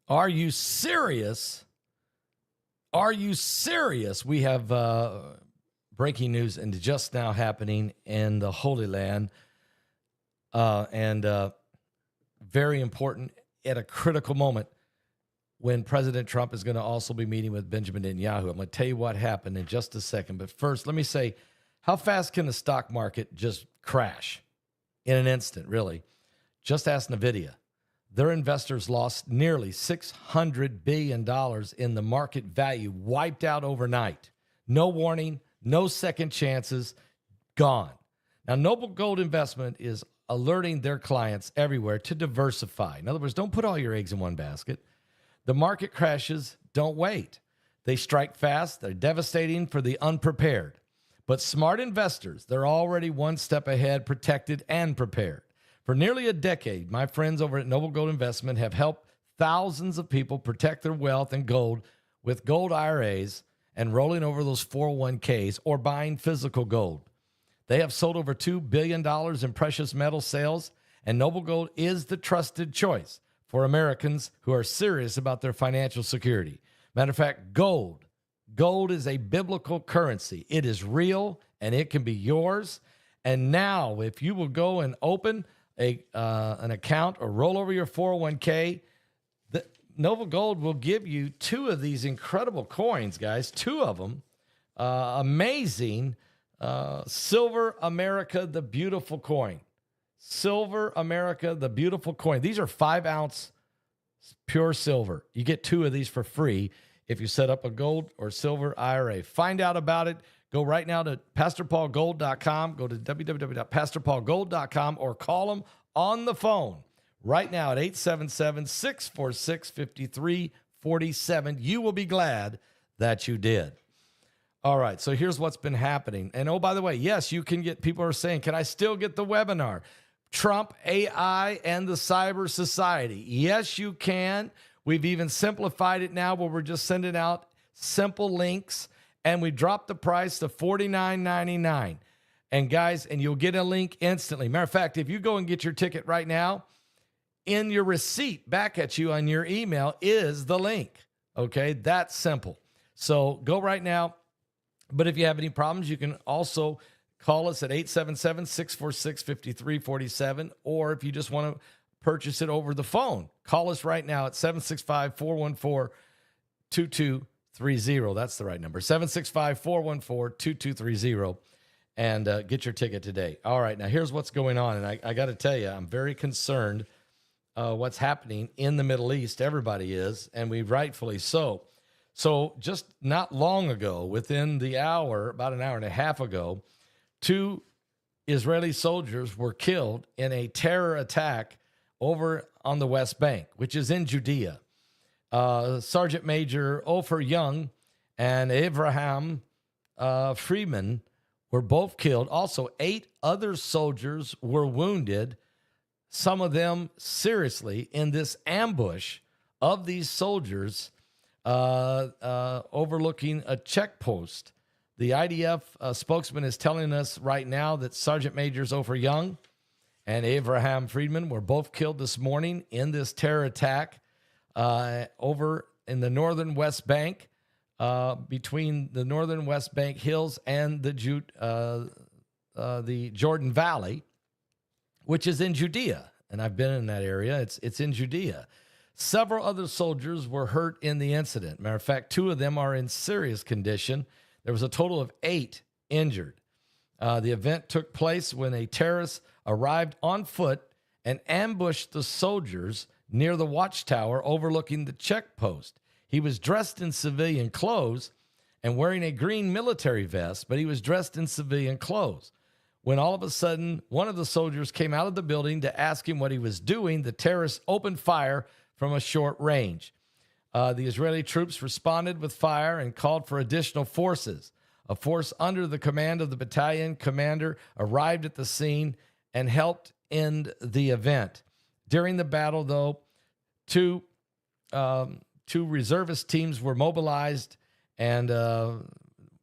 Are you serious? Are you serious? We have breaking news and just now happening in the Holy Land. And very important at a critical moment when President Trump is going to also be meeting with Benjamin Netanyahu. I'm going to tell you what happened in just a second. But first, let me say, how fast can the stock market just crash in an instant, really? Just ask NVIDIA. Their investors lost nearly $600 billion in the market value, wiped out overnight. No warning, no second chances, gone. Now, Noble Gold Investment is alerting their clients everywhere to diversify. In other words, don't put all your eggs in one basket. The market crashes, don't wait. They strike fast, they're devastating for the unprepared. But smart investors, they're already one step ahead, protected and prepared. For nearly a decade, my friends over at Noble Gold Investment have helped thousands of people protect their wealth and gold with gold IRAs and rolling over those 401ks or buying physical gold. They have sold over $2 billion in precious metal sales, and Noble Gold is the trusted choice for Americans who are serious about their financial security. Matter of fact, gold is a biblical currency. It is real, and it can be yours. And now, if you will go and open an account or roll over your 401k, Noble Gold will give you two of these incredible coins, guys, two of them. Amazing. Silver America, the beautiful coin. Silver America, the beautiful coin. These are 5-ounce pure silver. You get two of these for free if you set up a gold or silver IRA. Find out about it. Go right now to PastorPaulGold.com. Go to www.PastorPaulGold.com or call them on the phone right now at 877-646-5347. You will be glad that you did. All right, so here's what's been happening. And oh, by the way, yes, you can get, people are saying, can I still get the webinar? Trump, AI, and the Cyber Society. Yes, you can. We've even simplified it now where we're just sending out simple links, and we dropped the price to $49.99. And guys, and you'll get a link instantly. Matter of fact, if you go and get your ticket right now, in your receipt back at you on your email is the link. Okay, that's simple. So go right now. But if you have any problems, you can also call us at 877-646-5347. Or if you just want to purchase it over the phone, call us right now at 765-414-2230. That's the right number, 765-414-2230. And get your ticket today. All right, now here's what's going on. And I got to tell you, I'm very concerned what's happening in the Middle East. Everybody is, and we rightfully so. So just not long ago, within the hour, about an hour and a half ago, 2 Israeli soldiers were killed in a terror attack over on the West Bank, which is in Judea. Sergeant Major Ofer Young and Abraham Friedman were both killed. Also, 8 other soldiers were wounded, some of them seriously, in this ambush of these soldiers overlooking a checkpost. The IDF spokesman is telling us right now that Sergeant Majors Ofer Young and Abraham Friedman were both killed this morning in this terror attack over in the northern West Bank, between the northern West Bank hills and the Jordan Valley, which is in Judea. And I've been in that area. It's in Judea. Several other soldiers were hurt in the incident. Matter of fact, 2 of them are in serious condition. There was a total of 8 injured. The event took place when a terrorist arrived on foot and ambushed the soldiers near the watchtower overlooking the checkpost. He was dressed in civilian clothes and wearing a green military vest, but he was dressed in civilian clothes. When all of a sudden, one of the soldiers came out of the building to ask him what he was doing, the terrorist opened fire from a short range. The Israeli troops responded with fire and called for additional forces. A force under the command of the battalion commander arrived at the scene and helped end the event. During the battle, though, two reservist teams were mobilized, and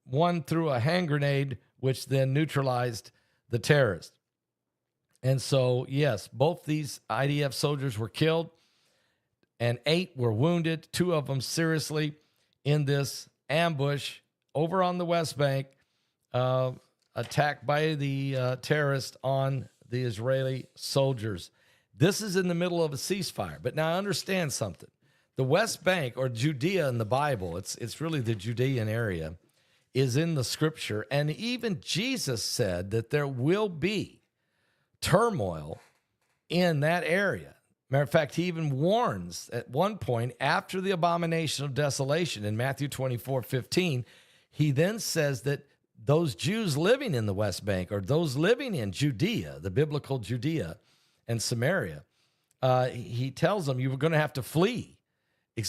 one threw a hand grenade, which then neutralized the terrorist. And so, yes, both these IDF soldiers were killed. and 8 were wounded, 2 of them seriously in this ambush over on the West Bank, attack by the terrorists on the Israeli soldiers. This is in the middle of a ceasefire. But now understand something. The West Bank, or Judea in the Bible, it's really the Judean area, is in the scripture. And even Jesus said that there will be turmoil in that area. Matter of fact, he even warns at one point after the abomination of desolation in Matthew 24:15, he then says that those Jews living in the West Bank, or those living in Judea, the biblical Judea and Samaria, he tells them you're going to have to flee.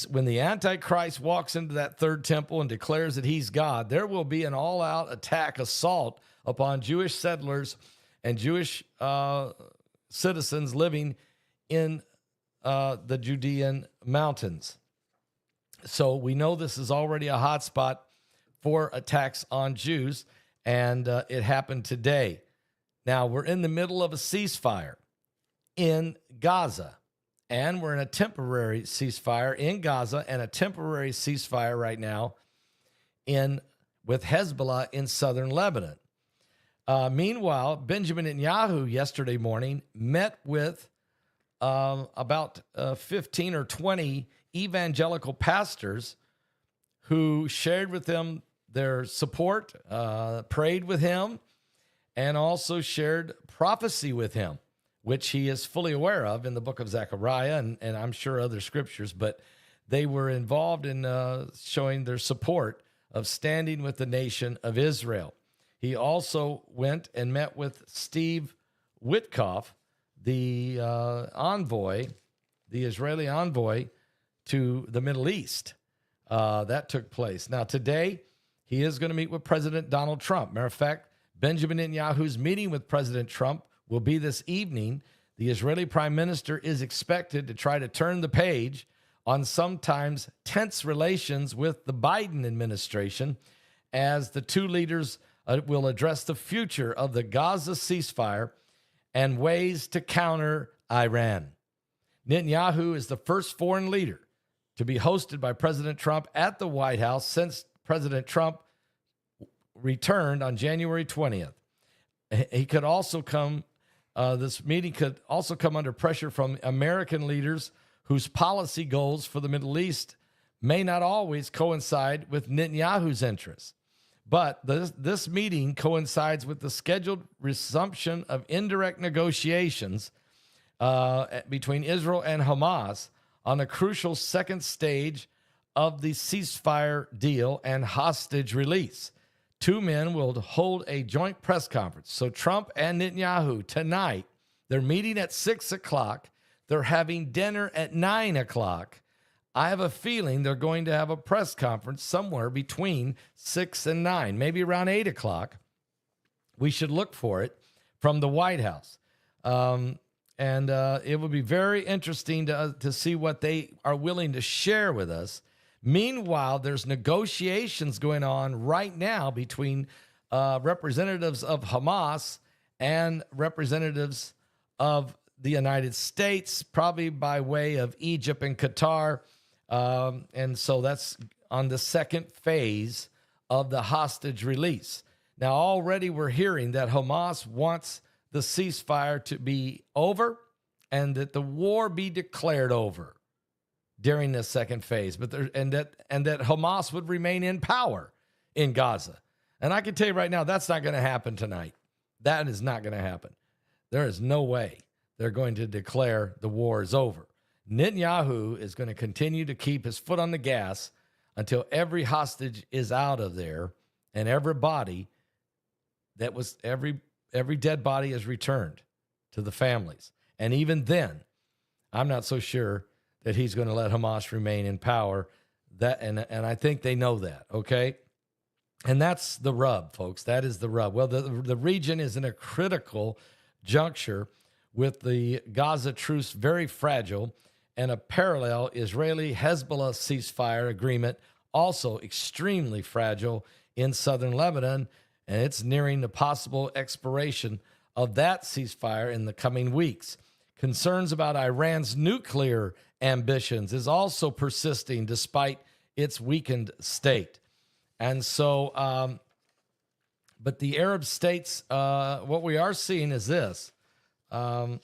When the Antichrist walks into that third temple and declares that he's God, there will be an all-out attack, assault upon Jewish settlers and Jewish citizens living in the Judean mountains. So we know this is already a hot spot for attacks on Jews, and it happened today. Now, we're in the middle of a ceasefire in Gaza, and we're in a temporary ceasefire in Gaza and a temporary ceasefire right now with Hezbollah in southern Lebanon. Meanwhile, Benjamin Netanyahu yesterday morning met with about 15 or 20 evangelical pastors who shared with him their support, prayed with him, and also shared prophecy with him, which he is fully aware of in the book of Zechariah and I'm sure other scriptures, but they were involved in showing their support of standing with the nation of Israel. He also went and met with Steve Witkoff, the envoy, the Israeli envoy to the Middle East. That took place. Now, today, he is going to meet with President Donald Trump. Matter of fact, Benjamin Netanyahu's meeting with President Trump will be this evening. The Israeli prime minister is expected to try to turn the page on sometimes tense relations with the Biden administration as the two leaders will address the future of the Gaza ceasefire and ways to counter Iran. Netanyahu is the first foreign leader to be hosted by President Trump at the White House since President Trump returned on January 20th. He could also come, this meeting could also come under pressure from American leaders whose policy goals for the Middle East may not always coincide with Netanyahu's interests. But this meeting coincides with the scheduled resumption of indirect negotiations between Israel and Hamas on a crucial second stage of the ceasefire deal and hostage release. Two men will hold a joint press conference. So Trump and Netanyahu tonight, they're meeting at 6 o'clock. They're having dinner at 9 o'clock. I have a feeling they're going to have a press conference somewhere between 6 and 9, maybe around 8 o'clock. We should look for it from the White House. And it will be very interesting to see what they are willing to share with us. Meanwhile, there's negotiations going on right now between representatives of Hamas and representatives of the United States, probably by way of Egypt and Qatar. And so that's on the second phase of the hostage release. Now, already we're hearing that Hamas wants the ceasefire to be over and that the war be declared over during this second phase, and that Hamas would remain in power in Gaza. And I can tell you right now, that's not going to happen tonight. That is not going to happen. There is no way they're going to declare the war is over. Netanyahu is going to continue to keep his foot on the gas until every hostage is out of there and every dead body is returned to the families. And even then, I'm not so sure that he's going to let Hamas remain in power. And I think they know that, okay? And that's the rub, folks. That is the rub. Well, the region is in a critical juncture with the Gaza truce very fragile and a parallel Israeli-Hezbollah ceasefire agreement also extremely fragile in southern Lebanon, and it's nearing the possible expiration of that ceasefire in the coming weeks. Concerns about Iran's nuclear ambitions is also persisting despite its weakened state. And so, but the Arab states, what we are seeing is this. Adding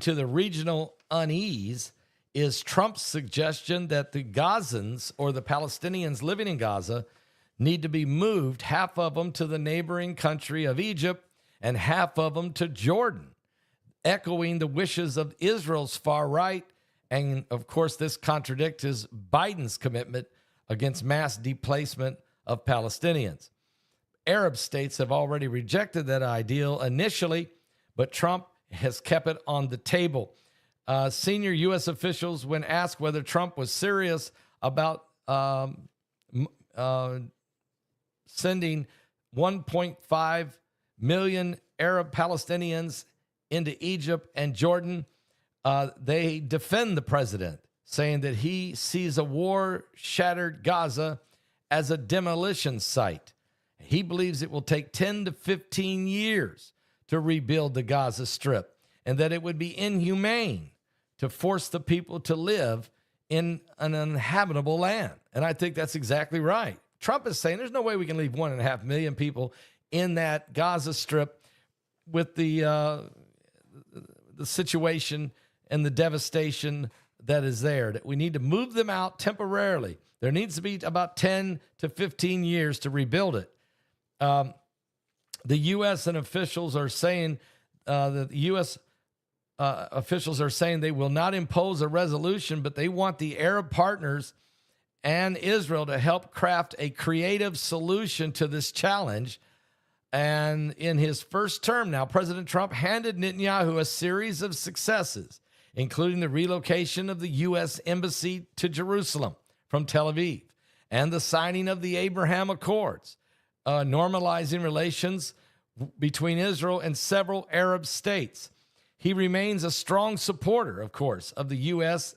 to the regional unease is Trump's suggestion that the Gazans, or the Palestinians living in Gaza, need to be moved, half of them to the neighboring country of Egypt and half of them to Jordan, echoing the wishes of Israel's far right. And of course, this contradicts Biden's commitment against mass displacement of Palestinians. Arab states have already rejected that ideal initially, but Trump has kept it on the table. Senior U.S. officials, when asked whether Trump was serious about sending 1.5 million Arab Palestinians into Egypt and Jordan, they defend the president, saying that he sees a war-shattered Gaza as a demolition site. He believes it will take 10 to 15 years to rebuild the Gaza Strip, and that it would be inhumane to force the people to live in an uninhabitable land. And I think that's exactly right. Trump is saying there's no way we can leave 1.5 million people in that Gaza Strip with the situation and the devastation that is there. That we need to move them out temporarily. There needs to be about 10 to 15 years to rebuild it. The U.S. and officials are saying that the U.S. Officials are saying they will not impose a resolution, but they want the Arab partners and Israel to help craft a creative solution to this challenge. And in his first term now, President Trump handed Netanyahu a series of successes, including the relocation of the U.S. Embassy to Jerusalem from Tel Aviv and the signing of the Abraham Accords, normalizing relations between Israel and several Arab states. He remains a strong supporter, of course, of the U.S.,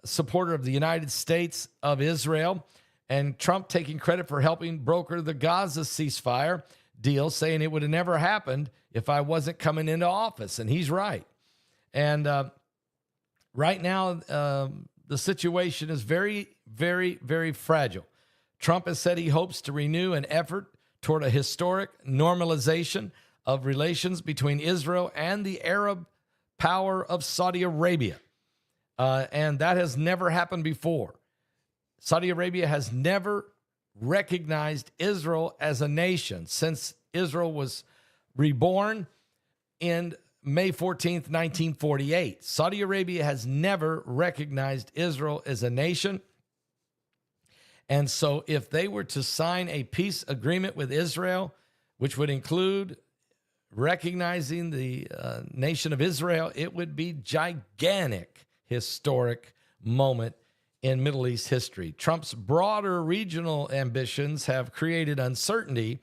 supporter of the United States of Israel, and Trump taking credit for helping broker the Gaza ceasefire deal, saying it would have never happened if I wasn't coming into office. And he's right. And right now, the situation is very, very, very fragile. Trump has said he hopes to renew an effort toward a historic normalization of relations between Israel and the Arab power of Saudi Arabia. And that has never happened before. Saudi Arabia has never recognized Israel as a nation since Israel was reborn in May 14th, 1948. Saudi Arabia has never recognized Israel as a nation. And so if they were to sign a peace agreement with Israel, which would include recognizing the nation of Israel, it would be gigantic, historic moment in Middle East history. Trump's broader regional ambitions have created uncertainty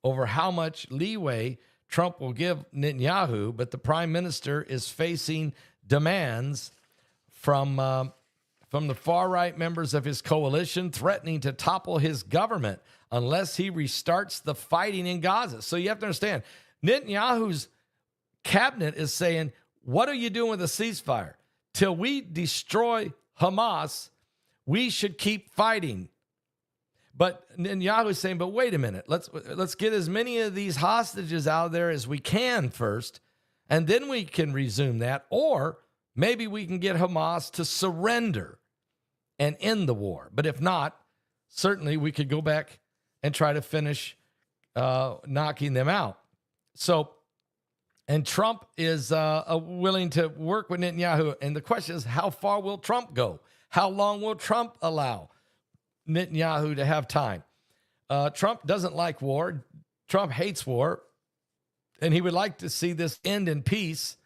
over how much leeway Trump will give Netanyahu, but the prime minister is facing demands from the far-right members of his coalition, threatening to topple his government unless he restarts the fighting in Gaza. So you have to understand, Netanyahu's cabinet is saying, what are you doing with a ceasefire? Till we destroy Hamas, we should keep fighting. But Netanyahu is saying, but wait a minute, let's get as many of these hostages out of there as we can first, and then we can resume that. Or maybe we can get Hamas to surrender and end the war. But if not, certainly we could go back and try to finish knocking them out. So, and Trump is willing to work with Netanyahu. And the question is, how far will Trump go? How long will Trump allow Netanyahu to have time? Trump doesn't like war. Trump hates war. And he would like to see this end in peace.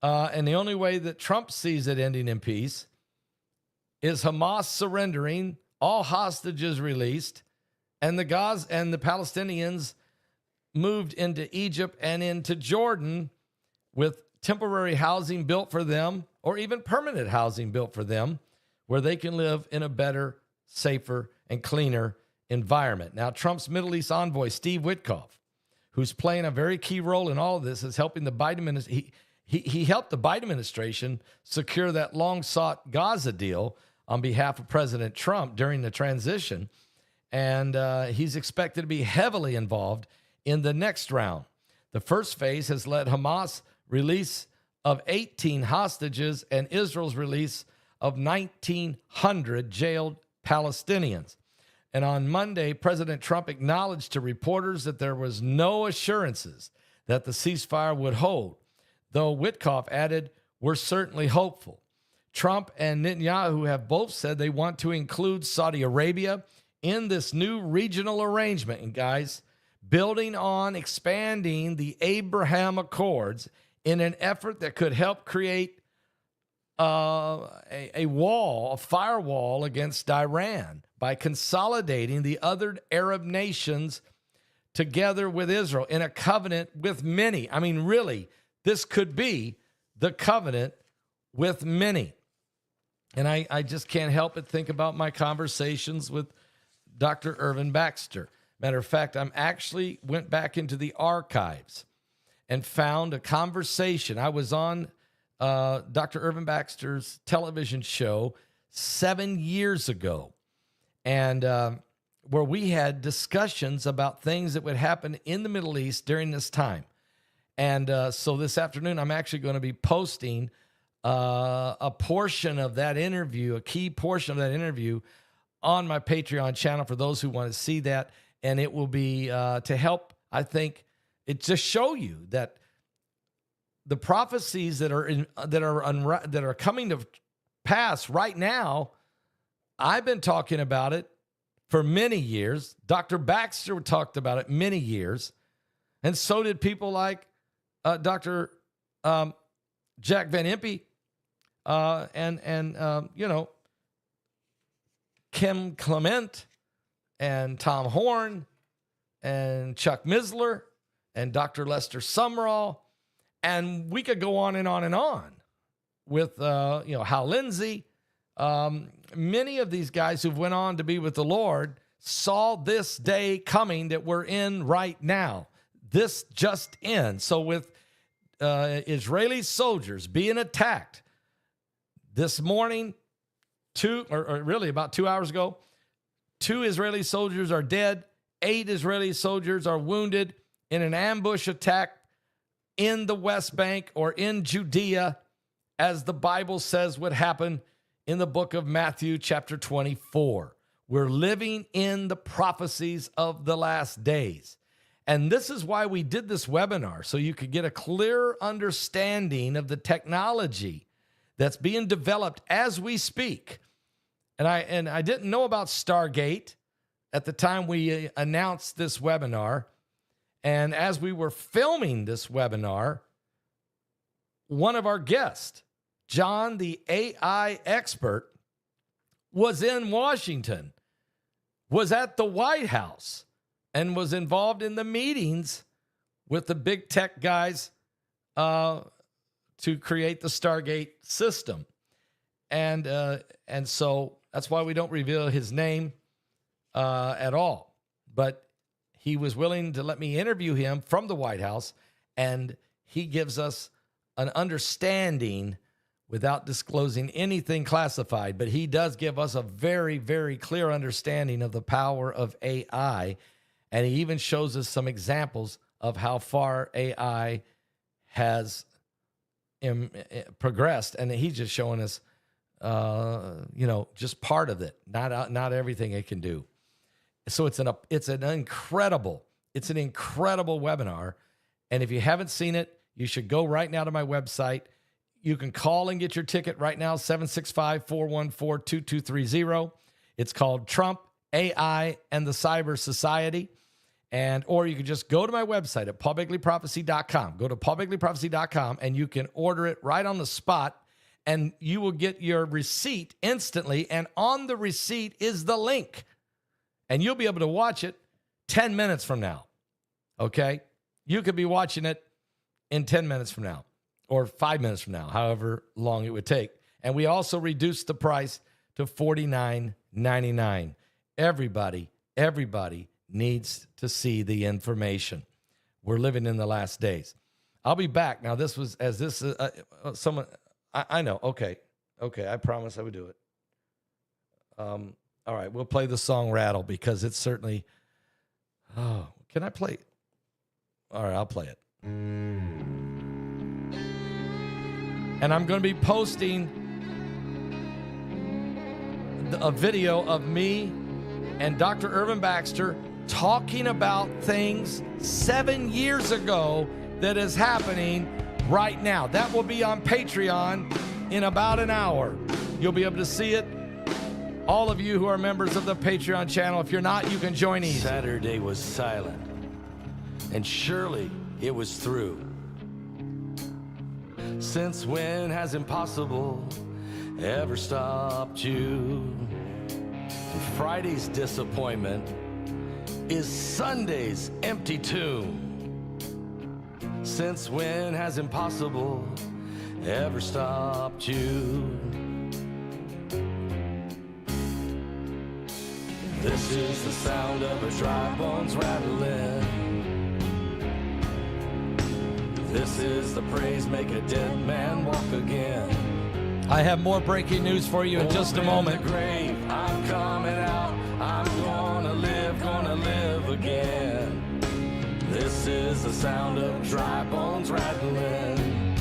And the only way that Trump sees it ending in peace is Hamas surrendering, all hostages released, and the Palestinians moved into Egypt and into Jordan with temporary housing built for them, or even permanent housing built for them, where they can live in a better, safer, and cleaner environment. Now, Trump's Middle East envoy, Steve Witkoff, who's playing a very key role in all of this, is helping the Biden administration. He helped the Biden administration secure that long-sought Gaza deal on behalf of President Trump during the transition. And he's expected to be heavily involved in the next round. The first phase has led Hamas' release of 18 hostages and Israel's release of 1,900 jailed Palestinians. And on Monday, President Trump acknowledged to reporters that there was no assurances that the ceasefire would hold, though Witkoff added, "We're certainly hopeful." Trump and Netanyahu have both said they want to include Saudi Arabia in this new regional arrangement. And guys, building on expanding the Abraham Accords in an effort that could help create a wall, a firewall against Iran by consolidating the other Arab nations together with Israel in a covenant with many. I mean, really, this could be the covenant with many. And I just can't help but think about my conversations with Dr. Irvin Baxter. Matter of fact, I'm actually went back into the archives and found a conversation. I was on Dr. Irvin Baxter's television show 7 years ago, and where we had discussions about things that would happen in the Middle East during this time. And so this afternoon, I'm actually going to be posting a portion of that interview, a key portion of that interview, on my Patreon channel for those who want to see that. And it will be to help, I think, it just show you that the prophecies that are coming to pass right now. I've been talking about it for many years. Dr. Baxter talked about it many years, and so did people like Dr. Jack Van Impe and Kim Clement and Tom Horn and Chuck Misler and Dr. Lester Sumrall. And we could go on and on and on with, Hal Lindsey. Many of these guys who've went on to be with the Lord saw this day coming that we're in right now. This just in. So with Israeli soldiers being attacked this morning, about 2 hours ago, 2 Israeli soldiers are dead. 8 Israeli soldiers are wounded in an ambush attack in the West Bank or in Judea, as the Bible says would happen in the book of Matthew chapter 24. We're living in the prophecies of the last days. And this is why we did this webinar, so you could get a clear understanding of the technology that's being developed as we speak. And I didn't know about Stargate at the time we announced this webinar. And as we were filming this webinar, one of our guests, John, the AI expert, was in Washington, was at the White House, and was involved in the meetings with the big tech guys to create the Stargate system. And so that's why we don't reveal his name at all. But he was willing to let me interview him from the White House, and he gives us an understanding without disclosing anything classified. But he does give us a very, very clear understanding of the power of AI. And he even shows us some examples of how far AI has progressed. And he's just showing us, just part of it, not everything it can do. So it's an incredible webinar. And if you haven't seen it, you should go right now to my website. You can call and get your ticket right now, 765-414-2230. It's called Trump, AI, and the Cyber Society. Or you can just go to my website at paulbegleyprophecy.com. Go to paulbegleyprophecy.com, and you can order it right on the spot, and you will get your receipt instantly. And on the receipt is the link. And you'll be able to watch it 10 minutes from now, okay? You could be watching it in 10 minutes from now or 5 minutes from now, however long it would take. And we also reduced the price to $49.99. Everybody needs to see the information. we're living in the last days. I'll be back. Now, this was, as this, someone, I know. Okay. I promise I would do it. All right. We'll play the song Rattle because it's certainly, oh, can I play? All right. I'll play it. And I'm going to be posting a video of me and Dr. Irvin Baxter talking about things 7 years ago that is happening right now. That will be on Patreon in about an hour. You'll be able to see it. All of you who are members of the Patreon channel, if you're not, you can join easy. Saturday was silent, and surely it was through. Since when has impossible ever stopped you? And Friday's disappointment is Sunday's empty tomb. Since when has impossible ever stopped you? This is the sound of a dry bones rattling. This is the praise make a dead man walk again. I have more breaking news for you in just a moment. The grave, I'm coming out. I'm gonna live again. This is the sound of dry bones rattling.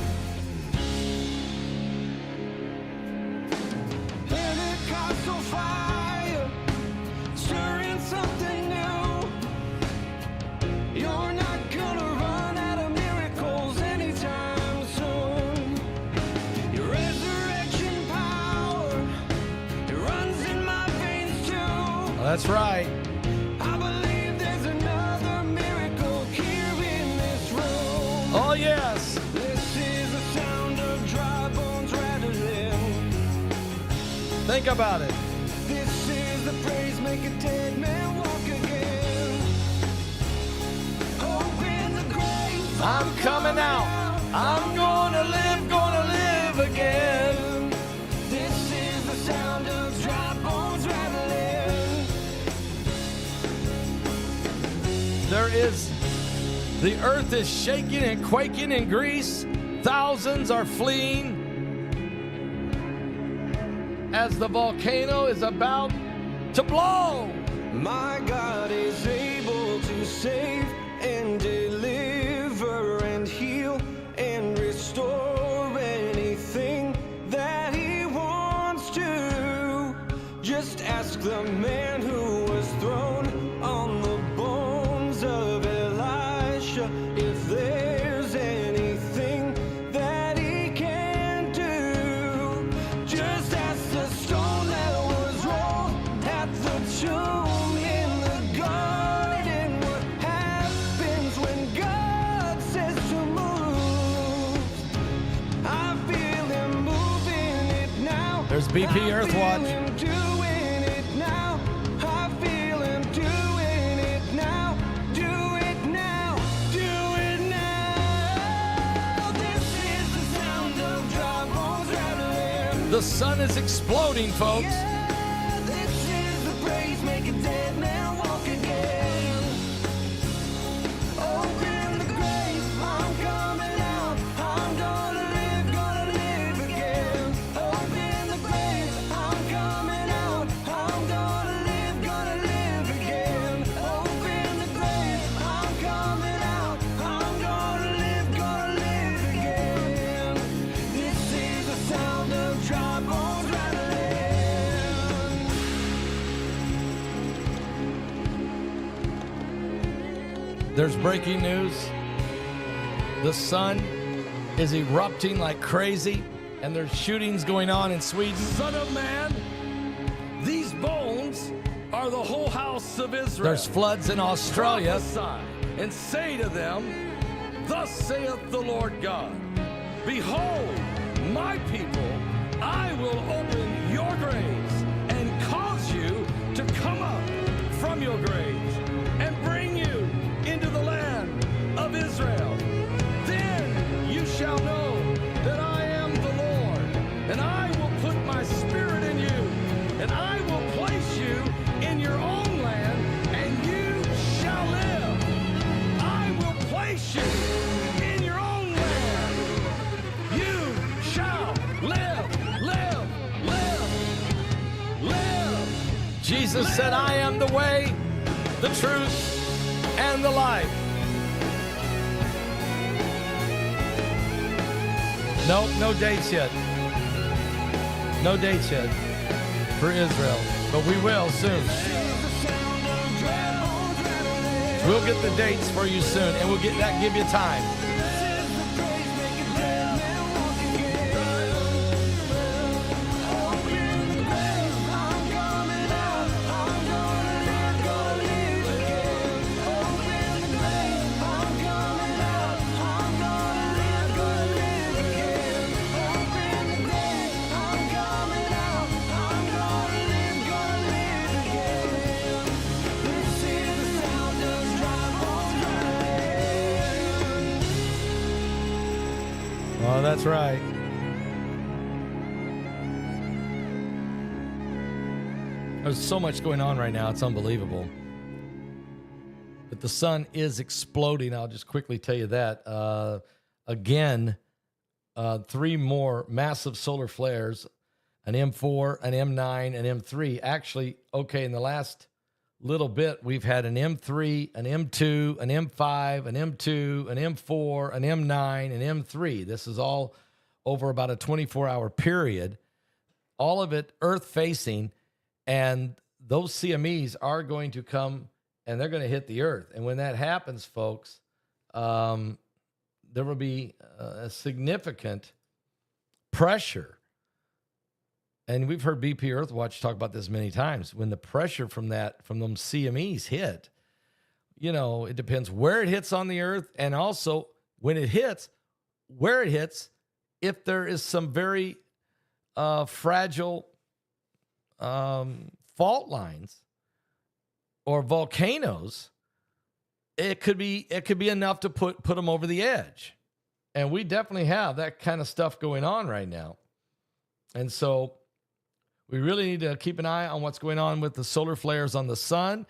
Pentecostal fire, stirring something new. You're not gonna run out of miracles anytime soon. Your resurrection power, it runs in my veins too. Oh, that's right. I believe there's another miracle here in this room. Oh, yes. This is the sound of dry bones rattling. Think about it. This is the praise make a dead man walk again. Open the grave. I'm coming out. I'm gonna live again. This is the sound of dry bones rattling. The earth is shaking and quaking in Greece. Thousands are fleeing as the volcano is about to blow. My God is able to save and deliver and heal and restore anything that He wants to. Just ask the man who was thrown on the bones of Elisha if there's anything that He can do. Just ask the stone that was rolled at the tomb in the garden what happens when God says to move. I feel Him moving it now. There's BP Earthwatch. I feel Him doing it now. I feel Him doing it now. Do it now. Do it now. This is the sound of dry bones rattling. The sun is exploding, folks. Yeah, this is the praise make a dead man walk again. Open the grave, I'm coming out. I'm gonna live again. Open the grave, I'm coming out. I'm gonna live again. Open the grave, I'm coming out. I'm gonna live again. This is the sound of dry bones rattling. There's breaking news. The sun is erupting like crazy, and there's shootings going on in Sweden. Son of man, these bones are the whole house of Israel. There's floods in Australia. Prophesy and say to them, thus saith the Lord God, behold, my people, I will open your graves and cause you to come up from your graves and bring you into the land of Israel. Then you shall know that I am the Lord, and I will put my spirit in you, and I will place you in your own land, and you shall live. I will place Jesus said, I am the way, the truth, and the life. Nope, no dates yet. No dates yet for Israel, but we will soon. We'll get the dates for you soon, and we'll get that, give you time. Oh, that's right. There's so much going on right now. It's unbelievable. But the sun is exploding. I'll just quickly tell you that. Again, 3 more massive solar flares, an M4, an M9, an M3. Actually, okay, in the last little bit, we've had an M3, an M2, an M5, an M2, an M4, an M9, an M3. This is all over about a 24-hour period. All of it Earth-facing, and those CMEs are going to come, and they're going to hit the Earth. And when that happens, folks, there will be a significant pressure. And we've heard BP Earthwatch talk about this many times. When the pressure from them CMEs hit, it depends where it hits on the Earth, and also when it hits, where it hits, if there is some very fragile fault lines or volcanoes, it could be enough to put them over the edge. And we definitely have that kind of stuff going on right now. And so we really need to keep an eye on what's going on with the solar flares on the sun.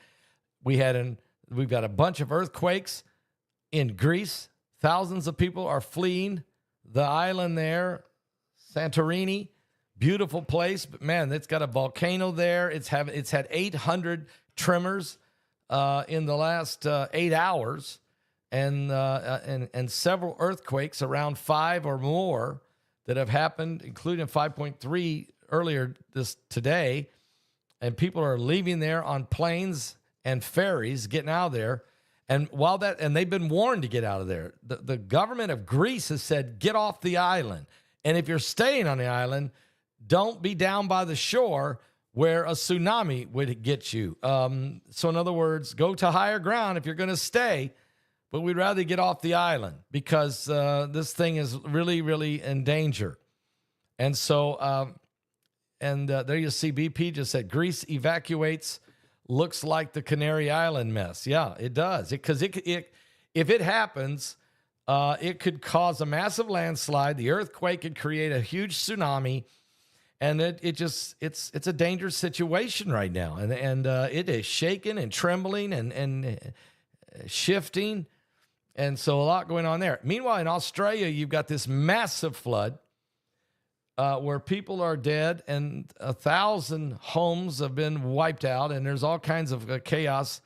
We've got a bunch of earthquakes in Greece. Thousands of people are fleeing the island there, Santorini. Beautiful place, but man, it's got a volcano there. It's had 800 tremors in the last 8 hours, and several earthquakes, around 5 or more, that have happened, including 5.3 earlier today. And people are leaving there on planes and ferries, getting out of there. And they've been warned to get out of there. The government of Greece has said, get off the island. And if you're staying on the island, don't be down by the shore where a tsunami would get you. So in other words, go to higher ground if you're going to stay, but we'd rather get off the island because this thing is really, really in danger. And so, there you see BP just said Greece evacuates, looks like the Canary Island mess. Yeah, it does. Because if it happens, it could cause a massive landslide. The earthquake could create a huge tsunami. And it's a dangerous situation right now. And it is shaking and trembling and shifting. And so a lot going on there. Meanwhile, in Australia, you've got this massive flood where people are dead and 1,000 homes have been wiped out. And there's all kinds of chaos,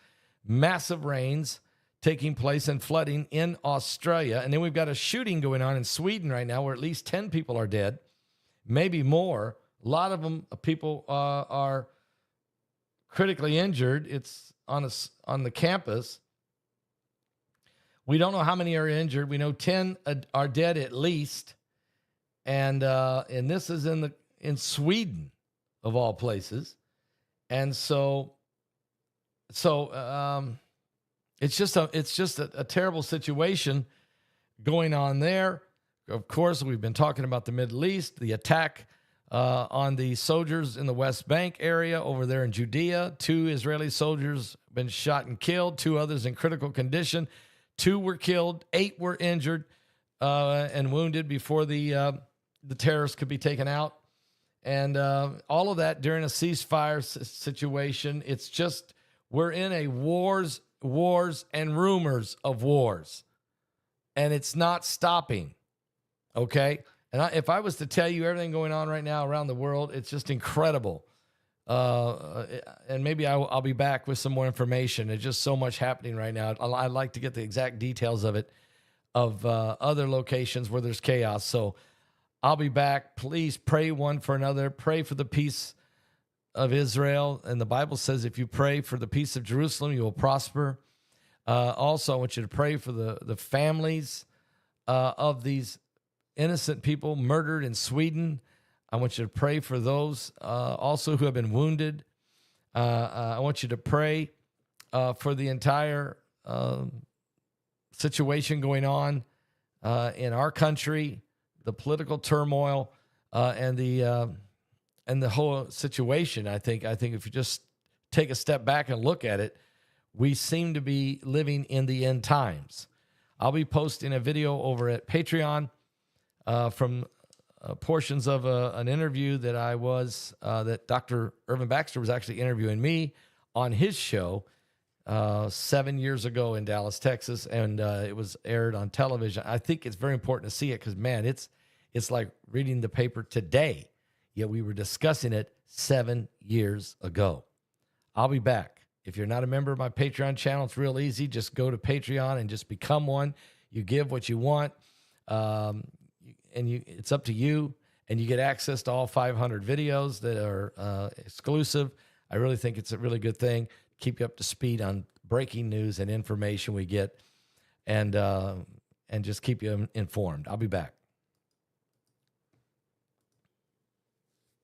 massive rains taking place and flooding in Australia. And then we've got a shooting going on in Sweden right now where at least 10 people are dead, maybe more. A lot of them, people are critically injured. It's on the campus. We don't know how many are injured. We know 10 are dead at least. And this is in Sweden, of all places. And so it's just a terrible situation going on there. Of course, we've been talking about the Middle East, the attack on the soldiers in the West Bank area over there in Judea. 2 Israeli soldiers been shot and killed, 2 others in critical condition. 2 were killed, 8 were injured and wounded before the terrorists could be taken out. And all of that during a ceasefire situation. It's just, we're in a wars and rumors of wars. And it's not stopping, okay? And if I was to tell you everything going on right now around the world, it's just incredible. and maybe I'll be back with some more information. There's just so much happening right now. I'd like to get the exact details of it, of other locations where there's chaos. So I'll be back. Please pray one for another. Pray for the peace of Israel. And the Bible says if you pray for the peace of Jerusalem, you will prosper. Also, I want you to pray for the families of these innocent people murdered in Sweden. I want you to pray for those also who have been wounded. I want you to pray for the entire situation going on in our country, the political turmoil, and the whole situation. I think if you just take a step back and look at it, we seem to be living in the end times. I'll be posting a video over at Patreon from portions of an interview that that Dr. Irvin Baxter was actually interviewing me on his show 7 years ago in Dallas, Texas, and it was aired on television. I think it's very important to see it because, man, it's like reading the paper today, yet we were discussing it 7 years ago. I'll be back. If you're not a member of my Patreon channel, it's real easy. Just go to Patreon and just become one. You give what you want, and it's up to you, and you get access to all 500 videos that are exclusive. I really think it's a really good thing. Keep you up to speed on breaking news and information we get, and just keep you informed. I'll be back.